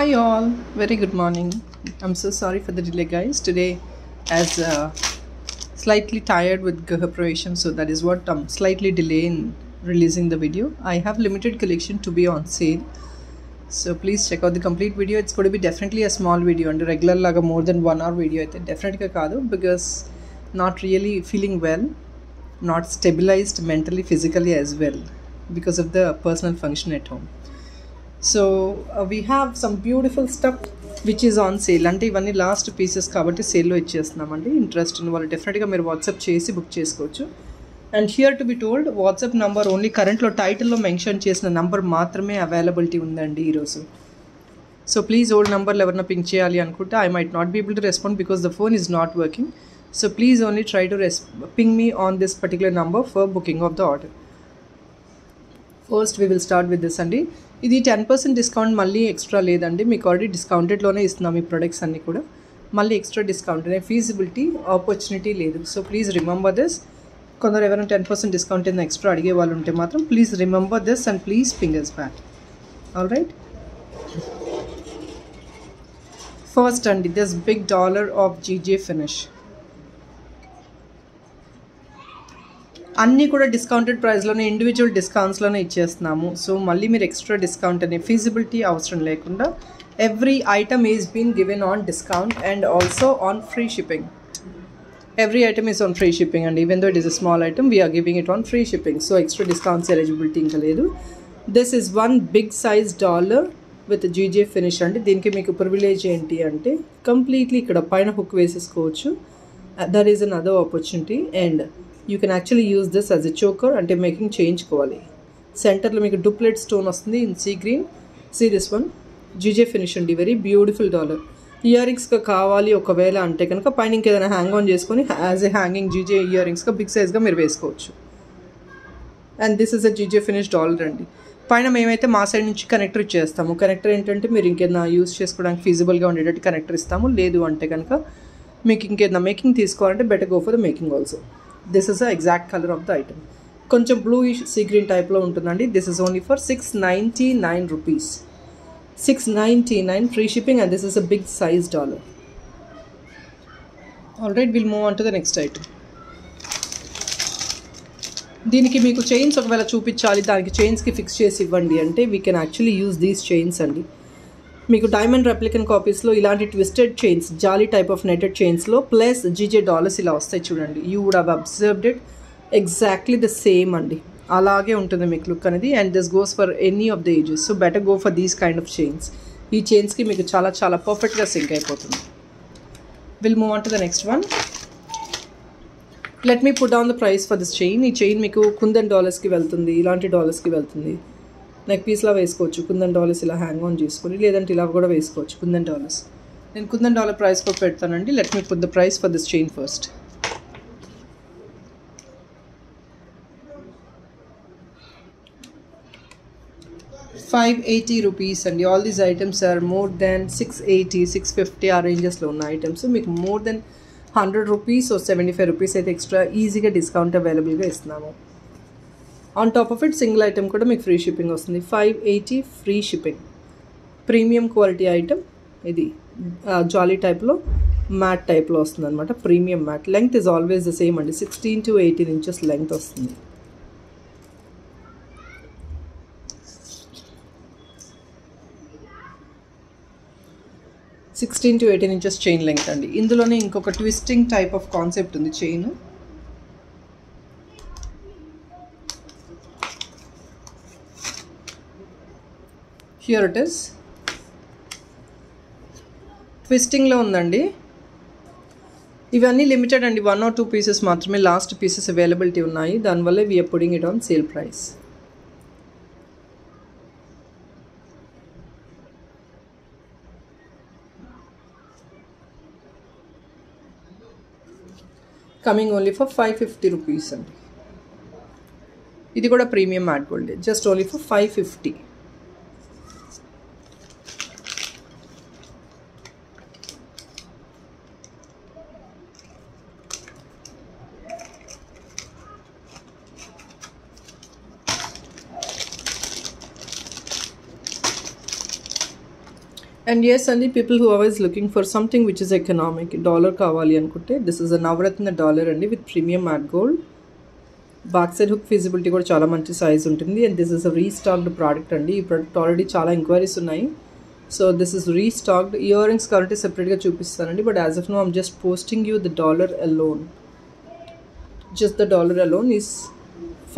Hi all, very good morning. I'm so sorry for the delay, guys. Today, as slightly tired with Graha Pravesham, so that is what I'm slightly delay in releasing the video. I have limited collection to be on sale, so please check out the complete video. It's going to be definitely a small video and regular laga more than 1 hour video. Definitely kaadu because not really feeling well, not stabilized mentally, physically as well because of the personal function at home. So we have some beautiful stuff which is on sale. అంటే ఇవన్నీ last pieces కాబట్టి సేల్లో ఇచ్చేస్తున్నామండి. Interest ఉన్న వాళ్ళు డెఫినెట్గా మీరు WhatsApp చేసి book చేసుకోవచ్చు. And here to be told WhatsApp number only కరెంట్లో టైటిల్లో మెన్షన్ చేసిన నంబర్ మాత్రమే అవైలబిలిటీ ఉందండి ఈరోజు. సో ప్లీజ్ ఓల్డ్ నంబర్లు ఎవరైనా పింక్ చేయాలి అనుకుంటే I might not be able to respond because the phone is not working. So please only try to ping me on this particular number for booking of the order. First we will start with this అండి. ఇది 10% discount మళ్ళీ extra లేదండి, మీకు already డిస్కౌంటెడ్లోనే ఇస్తున్నాం ఈ products అన్నీ కూడా. మళ్ళీ ఎక్స్ట్రా డిస్కౌంట్ అనే ఫీజిబిలిటీ ఆపర్చునిటీ లేదు. So please remember this. కొందరు ఎవరైనా 10% డిస్కౌంట్ ఏదైనా ఎక్స్ట్రా అడిగే వాళ్ళు ఉంటే మాత్రం please remember this and please fingers back. All right, first అండి this big dollar of GJ finish. అన్నీ కూడా డిస్కౌంటెడ్ ప్రైస్లోనే ఇండివిజువల్ డిస్కౌంట్స్లోనే ఇచ్చేస్తున్నాము. సో మళ్ళీ మీరు ఎక్స్ట్రా డిస్కౌంట్ అనే ఫీజిబిలిటీ అవసరం లేకుండా every item is been given on discount and also on free shipping. Every item is on free shipping and even though it is a small item we're giving it on free shipping. So extra discounts eligibility ఇంకా లేదు. This is one big size dollar with GJ finish అండి. దీనికి మీకు privilege ఏంటి అంటే completely ఇక్కడ పైన hook వేసేసుకోవచ్చు. That is another opportunity and you can actually use this as a choker అంటే మేకింగ్ చేయించుకోవాలి. సెంటర్లో మీకు డూప్లెట్ స్టోన్ వస్తుంది in sea green. See this one GJ finish అండి, వెరీ బ్యూటిఫుల్ డాలర్. ఇయర్ రింగ్స్గా కావాలి ఒకవేళ అంటే కనుక పైన ఇంకేదైనా హ్యాంగ్ ఆన్ చేసుకొని as a hanging GJ ear రింగ్స్గా బిగ్ సైజ్గా మీరు వేసుకోవచ్చు. And this is a GJ finish dollar అండి. పైన మేమైతే మా సైడ్ నుంచి కనెక్టర్ ఇచ్చేస్తాము. కనెక్టర్ ఏంటంటే మీరు ఇంకేదైనా యూజ్ చేసుకోవడానికి ఫీజిబుల్గా ఉండేటట్టు కనెక్టర్ ఇస్తాము. లేదు అంటే కనుక మీకు ఇంకేదైనా మేకింగ్ తీసుకోవాలంటే better go for the making also. This is the exact colour of the item. కొంచెం బ్లూయిష్ సీ గ్రీన్ టైప్లో ఉంటుందండి. This is only for 699 rupees. 699 free shipping and this is a big size dollar. All right, will move on to the next item. దీనికి మీకు chains ఒకవేళ చూపించాలి, దానికి చైన్స్కి fix చేసి ఇవ్వండి అంటే we can actually use these chains అండి. మీకు డైమండ్ రెప్లికన్ కాపీస్లో ఇలాంటి ట్విస్టెడ్ చైన్స్ జాలీ టైప్ ఆఫ్ నెటెడ్ చైన్స్లో ప్లస్ జీజే డాలర్స్ ఇలా వస్తాయి చూడండి. You would have observed it exactly the same అండి. అలాగే ఉంటుంది మీకు లుక్ అనేది. And this goes for any of the ages. So better go for these kind of chains. ఈ చైన్స్కి మీకు చాలా చాలా పర్ఫెక్ట్గా సింక్ అయిపోతుంది. Will move on to the next one. Let me put down the price for this chain. ఈ chain మీకు కుందన్ డాలర్స్కి వెళ్తుంది, ఇలాంటి డాలర్స్కి వెళ్తుంది. నెక్ పీస్లా వేసుకోవచ్చు కుందన్ డాలర్స్ ఇలా హ్యాంగ్ ఆన్ చేసుకొని, లేదంటే ఇలా కూడా వేసుకోవచ్చు కుందన్ డాలర్స్. నేను కుందన్ డాలర్ ప్రైస్ కూడా పెడతానండి. Let me put the price for this chain first. ₹580 అండి. All these items are more than 680, 650 ఆ రేంజెస్లో ఉన్న ఐటమ్స్. మీకు మోర్ దెన్ ₹100 or ₹75 అయితే ఎక్స్ట్రా ఈజీగా డిస్కౌంట్ అవైలబుల్గా ఇస్తున్నాము. On top of it single item కూడా మీకు ఫ్రీ షిప్పింగ్ వస్తుంది. 580 free shipping. Premium quality item ఇది. జాలీ టైప్లో మ్యాట్ టైప్లో వస్తుంది అనమాట. Premium matte. Length is always the same అండి. 16 to 18 inches లెంగ్త్ వస్తుంది. Sixteen to 18 inches chain length అండి. ఇందులోనే ఇంకొక ట్విస్టింగ్ టైప్ ఆఫ్ కాన్సెప్ట్ ఉంది చైన్. Here it is. ట్విస్టింగ్లో ఉందండి. ఇవన్నీ లిమిటెడ్ అండి. 1 or 2 pieces మాత్రమే లాస్ట్ పీసెస్ అవైలబిలిటీ ఉన్నాయి. దానివల్ల we're putting it on sale price. Coming only for ₹550 అండి. ఇది కూడా premium matte gold. Just only for $550. And yes, and the people who are always looking for something which is economic, dollar kavali anukunte, this is a Navratna dollar andi with premium matte gold. Backside hook feasibility kuda chaala manchi size untundi, and this is a restocked product andi. Ee product already chaala inquiries unnayi, so this is restocked. Earrings currently separate ga chupistanandi, but as of now I'm just posting you the dollar alone. Just the dollar alone is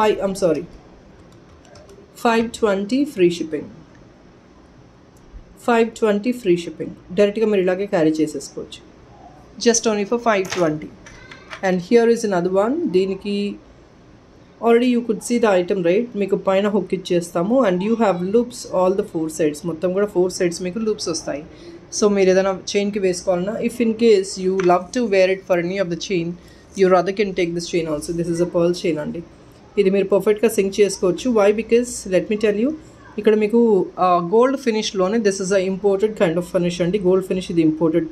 520 free shipping. 520 free shipping. Directly మీరు ఇలాగే carry చేసేసుకోవచ్చు. Just only for 520. And here is another one. దీనికి already you could see the item, right? మీకు పైన hook ఇచ్చేస్తాము, and you have loops all the 4 sides. మొత్తం కూడా 4 sides మీకు loops వస్తాయి. సో మీరు ఏదైనా చైన్కి వేసుకోవాలన్నా, if in case you love to wear it for any of the chain, your other can take this chain also. This is a pearl chain అండి. ఇది మీరు పర్ఫెక్ట్గా సింక్ చేసుకోవచ్చు. Why? Because let me tell you, ఇక్కడ మీకు gold ఫినిష్లోనే this is a imported kind of finish అండి. Gold finish ఇది ఇంపోర్టెడ్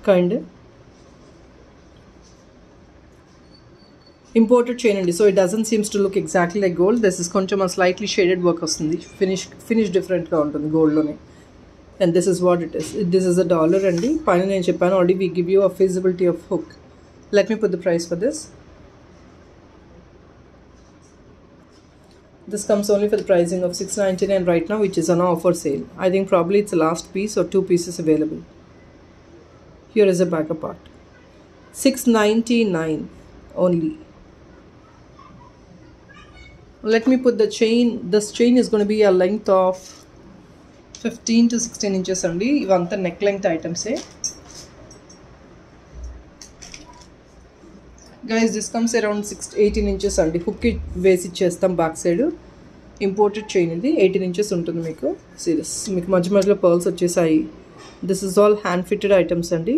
కైండ్, ఇంపోర్టెడ్ చైన్ అండి. So it doesn't seems to look exactly like gold. This is కొంచెం slightly shaded work వస్తుంది. Finish డిఫరెంట్గా ఉంటుంది గోల్డ్లోనే. And this is what it is. This is a dollar అండి. పైన నేను చెప్పాను already, we give you a feasibility of hook. Let me put the price for this. This comes only for the pricing of $699 right now, which is on offer sale. I think probably it's the last piece or 2 pieces available. Here is a backup part. $699 only. Let me put the chain. This chain is going to be a length of 15 to 16 inches only. Ivanta neck length items. Guys, this comes around 18 inches అండి. Hook వేసి ఇచ్చేస్తాం back side. Imported chain ఇది 18 inches ఉంటుంది మీకు. Serious మీకు మధ్య మధ్యలో pearls వచ్చేసాయి. This is all hand fitted items అండి.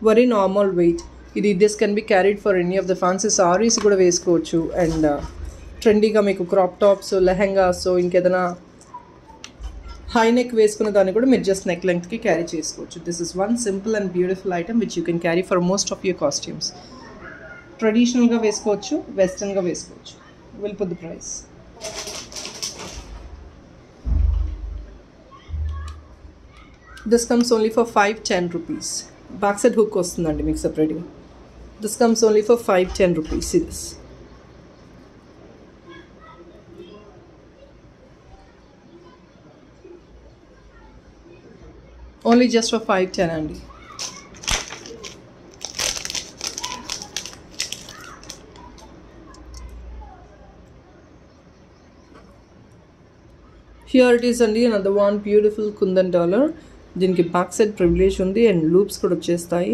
వెరీ నార్మల్ వెయిట్ ఇది. This can be carried for any of the fancy saris కూడా వేసుకోవచ్చు. అండ్ ట్రెండీగా మీకు క్రాప్ టాప్స్, లెహెంగాస్, ఇంకేదైనా హై నెక్ వేసుకున్న దాన్ని కూడా మీరు జస్ట్ నెక్ లెంగ్త్కి క్యారీ చేసుకోవచ్చు. This is one simple and beautiful item which you can carry for most of your costumes. ట్రెడిషనల్గా వేసుకోవచ్చు, వెస్టర్న్గా వేసుకోవచ్చు. Will put the price. This comes only for 510 rupees. Back side hook వస్తుందండి మీకు సపరేట్గా. This comes only for 510 rupees. Series only just for 510 అండి. Here it is అండి, another one beautiful kundan dollar. దీనికి back side privilege ఉంది and loops కూడా వచ్చేస్తాయి.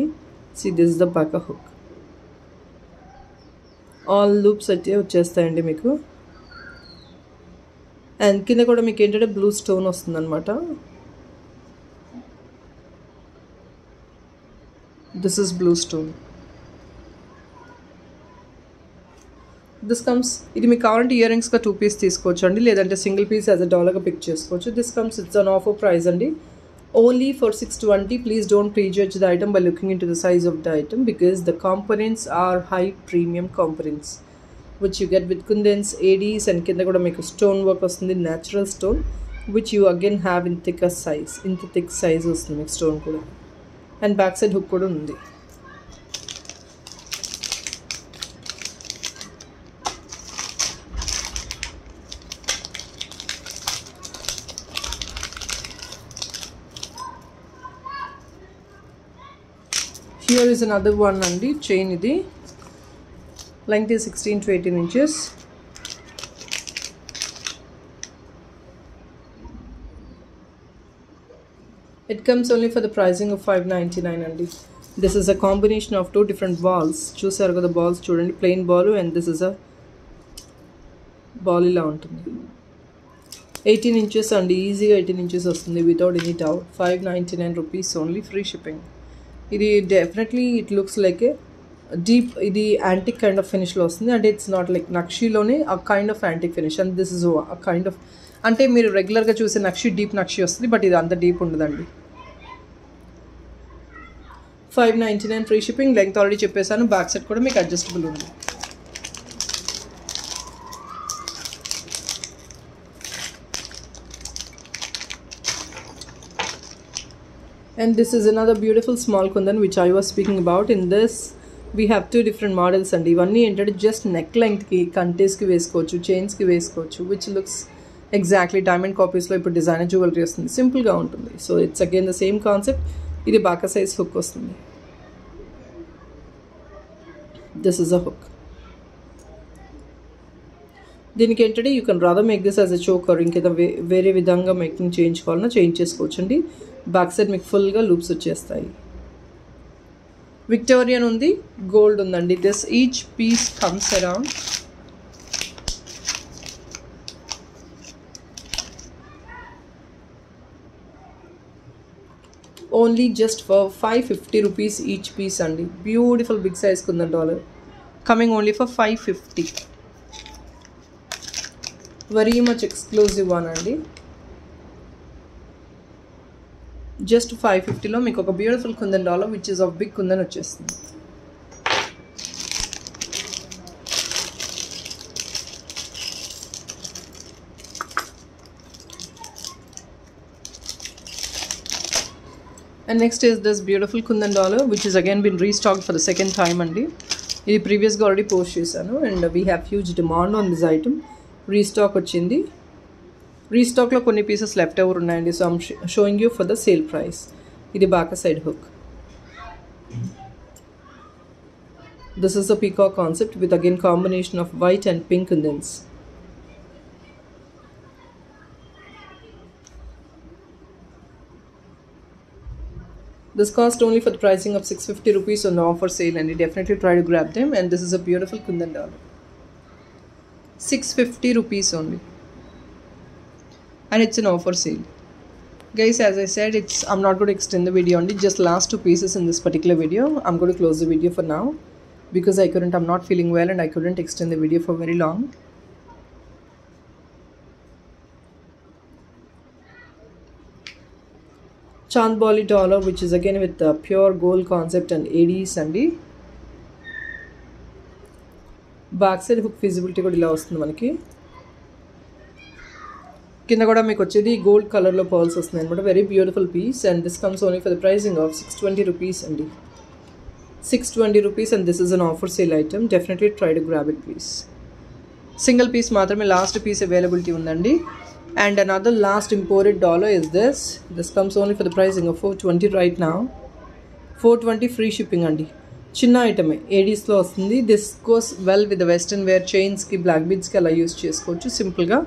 See, this is the back hook. All loops అయితే వచ్చేస్తాయండి మీకు. అండ్ కింద కూడా మీకు ఏంటంటే బ్లూ స్టోన్ వస్తుంది అనమాట. This is blue stone. This comes, ఇది మీకు కావాలంటే ఇయర్ రింగ్స్గా 2 pieces తీసుకోవచ్చు అండి, లేదంటే సింగిల్ పీస్ యాజ్ అ డాలర్గా పిక్ చేసుకోవచ్చు. This comes, it's an offer price అండి, only for 620. Please don't prejudge the item by looking into the size of the item, because the components are high premium components which you get with kundans, ADs, and kinda kuda meeku stone work vastundi, natural stone, which you again have in thicker size, in the thick size vastundi meeku stone kuda, and back side hook kuda undi. Here is another one andi, chain idi, length is 16 to 18 inches. It comes only for the pricing of 599 andi. This is a combination of 2 different balls. Chusaru kada balls chudandi, plain ball, and this is a ball ila untundi. 18 inches andi, easy 18 inches vastundi without any doubt. 599 rupees only, free shipping. ఇది definitely it looks like A deep, ఇది antique kind of ఫినిష్లో వస్తుంది, అంటే it's not like నక్షీలోనే ఆ kind of antique finish, and this is ఆ kind of, అంటే మీరు రెగ్యులర్గా చూసే నక్షి డీప్ నక్షి వస్తుంది, బట్ ఇది అంత డీప్ ఉండదండి. 599 ఫ్రీ షిప్పింగ్. లెంగ్త్ ఆల్రెడీ చెప్పేసాను, బ్యాక్ సైడ్ కూడా మీకు అడ్జస్టబుల్ ఉంది. And this is another beautiful small kundan which I was speaking about. In this we have two different models and ivanni entered just neck length ki kantes ki veskochu, chains ki veskochu, which looks exactly diamond copies lo ippudu designer jewelry vastundi, simple ga untundi. So it's again the same concept. Idi baka size hook vastundi. This is a hook. దీనికి ఏంటంటే you can rather make this as a choker, ఇంకేదో వేరే విధంగా making చేయించుకోవాలన్నా change చేసుకోవచ్చండి. Back side మీకు ఫుల్గా loops వచ్చేస్తాయి. విక్టోరియన్ ఉంది, గోల్డ్ ఉందండి. This each piece comes around only just for 550 rupees each piece అండి. Beautiful big size kundan dollar coming only for 550. Very much exclusive one అండి. జస్ట్ 550లో మీకు ఒక beautiful kundan dollar which is of big kundan వచ్చేస్తుంది. And next is this beautiful kundan dollar which is again been restock for the second time అండి. ఇది ప్రీవియస్గా already post చేశాను and we have huge demand on this item. Restock వచ్చింది. రీస్టాక్లో కొన్ని pieces left over ఉన్నాయండి. So I'm showing you for the sale price. ఇది back side hook. This is the peacock concept with again combination of white and pink kundans. This cost only for the pricing of 650 rupees on the offer sale and you definitely try to grab them. And this is a beautiful kundan dollar. 650 rupees only. And it's an offer sale. Guys, as I said, I'm not going to extend the video only. Just last two pieces in this particular video. I'm going to close the video for now. Because I'm not feeling well and I couldn't extend the video for very long. Chandbali dollar, which is again with the pure gold concept and ADs and back side hook feasibility kuda ila vastundi manaki. Kinda kuda meeku vachedi gold color lo pearls vastundi anamata. Very beautiful piece and this comes only for the pricing of 620 rupees andi. 620 rupees and this is an offer sale item. Definitely try to grab it please. Single piece maatrame last piece availability undandi. And another last imported dollar is this. This comes only for the pricing of 420 right now. 420 free shipping andi. Chinna item ADs lo vastundi. This goes well with the western wear chains ki, black beads ki ala use chesukochu simple ga.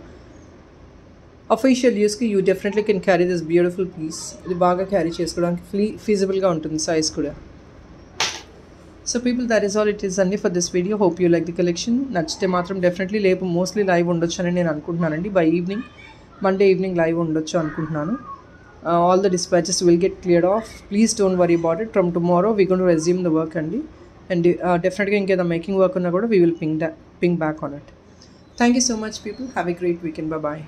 Official use ki you definitely can carry this beautiful piece. Idi baga carry chesukodaniki feasible ga untundi size kuda. So people, that is all it is only for this video. Hope you like the collection. Nachite matram definitely lepu mostly live undochu ani nenu anukuntunnanandi. By evening, Monday evening live undochu anukuntunnanu. All the dispatches will get cleared off. Please don't worry about it. From tomorrow we're going to resume the work andi. And definitely inke the making work unna kuda we will ping back on it. Thank you so much people. Have a great weekend. Bye bye.